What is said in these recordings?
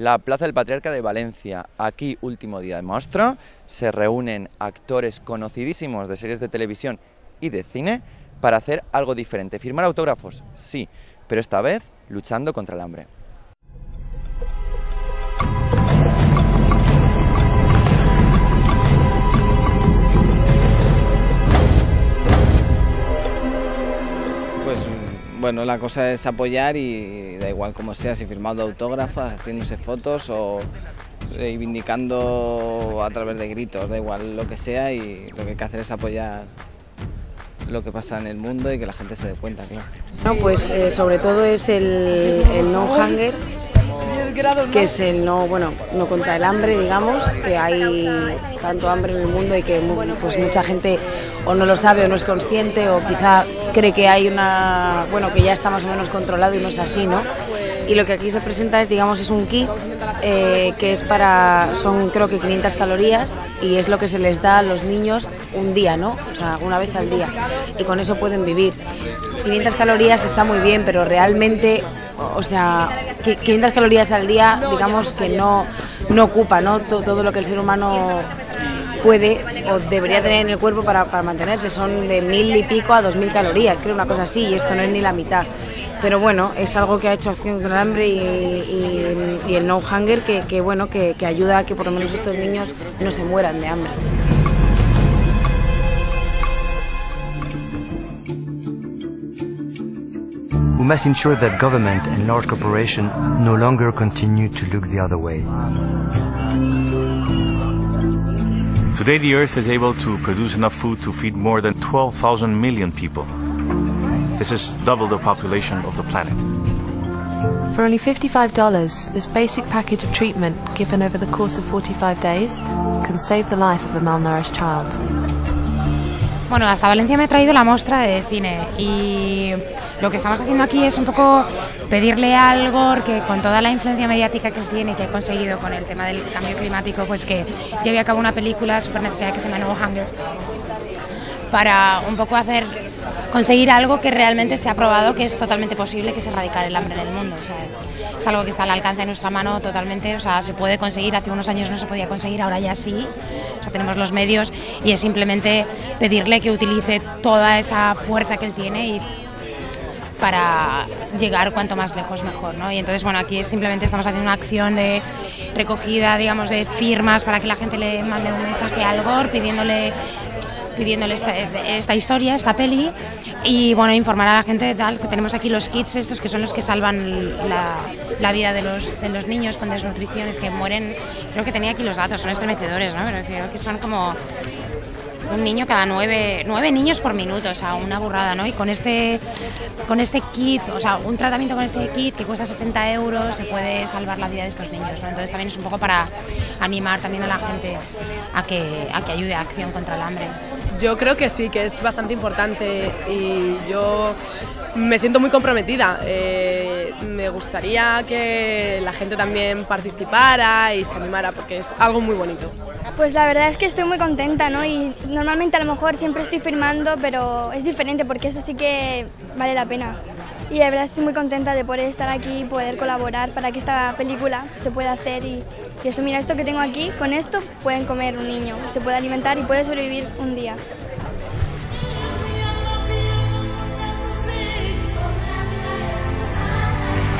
la Plaza del Patriarca de Valencia. Aquí, último día de mostra, se reúnen actores conocidísimos de series de televisión y de cine para hacer algo diferente. ¿Firmar autógrafos? Sí, pero esta vez luchando contra el hambre. Pues bueno, la cosa es apoyar y da igual como sea, si firmando autógrafos, haciéndose fotos o reivindicando a través de gritos, da igual lo que sea, y lo que hay que hacer es apoyar lo que pasa en el mundo y que la gente se dé cuenta, claro. No, pues sobre todo es el no hunger, que es el no contra el hambre, digamos, que hay tanto hambre en el mundo y que pues mucha gente o no lo sabe o no es consciente o quizá cree que hay que ya está más o menos controlado y no es así, ¿no? Y lo que aquí se presenta es, digamos, es un kit que es son creo que 500 calorías y es lo que se les da a los niños un día, ¿no? O sea, una vez al día, y con eso pueden vivir. 500 calorías está muy bien, pero realmente, o sea, 500 calorías al día, digamos que no ocupa, ¿no? Todo lo que el ser humano puede o debería tener en el cuerpo para mantenerse. Son de 1000 y pico a 2000 calorías, creo, una cosa así, y esto no es ni la mitad. Pero bueno, es algo que ha hecho Acción contra el Hambre y el No Hunger que ayuda a que por lo menos estos niños no se mueran de hambre. We must ensure that government and large corporations no longer continue to look the other way. Today the Earth is able to produce enough food to feed more than 12,000 million people. This is double the population of the planet. For only $55, this basic package of treatment given over the course of 45 days can save the life of a malnourished child. Bueno, hasta Valencia me he traído la muestra de cine y lo que estamos haciendo aquí es un poco pedirle a Al Gore que, con toda la influencia mediática que tiene, que ha conseguido con el tema del cambio climático, pues que lleve a cabo una película súper necesaria que se llama No Hunger, para un poco conseguir algo que realmente se ha probado que es totalmente posible, que es erradicar el hambre en el mundo. O sea, es algo que está al alcance de nuestra mano totalmente, o sea, se puede conseguir. Hace unos años no se podía conseguir, ahora ya sí. O sea, tenemos los medios y es simplemente pedirle que utilice toda esa fuerza que él tiene y para llegar cuanto más lejos mejor, ¿no? Y entonces, bueno, aquí simplemente estamos haciendo una acción de recogida, digamos, de firmas para que la gente le mande un mensaje a Al Gore pidiéndole esta historia, esta peli, y bueno, informar a la gente de tal, que tenemos aquí los kits estos que son los que salvan la vida de los niños con desnutriciones que mueren. Creo que tenía aquí los datos, son estremecedores, ¿no? Pero creo que son como un niño cada 9 niños por minuto, o sea, una burrada, ¿no? Y con este kit, o sea, un tratamiento con este kit que cuesta 60 euros se puede salvar la vida de estos niños, ¿no? Entonces también es un poco para animar también a la gente a que ayude a Acción contra el Hambre. Yo creo que sí, que es bastante importante y yo me siento muy comprometida. Me gustaría que la gente también participara y se animara porque es algo muy bonito. Pues la verdad es que estoy muy contenta, ¿no? Y normalmente a lo mejor siempre estoy firmando, pero es diferente porque eso sí que vale la pena. Y la verdad estoy muy contenta de poder estar aquí y poder colaborar para que esta película se pueda hacer y eso, mira, esto que tengo aquí, con esto pueden comer un niño, se puede alimentar y puede sobrevivir un día.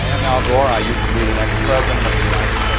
I am Al Gore. I used to be the next president of the United States.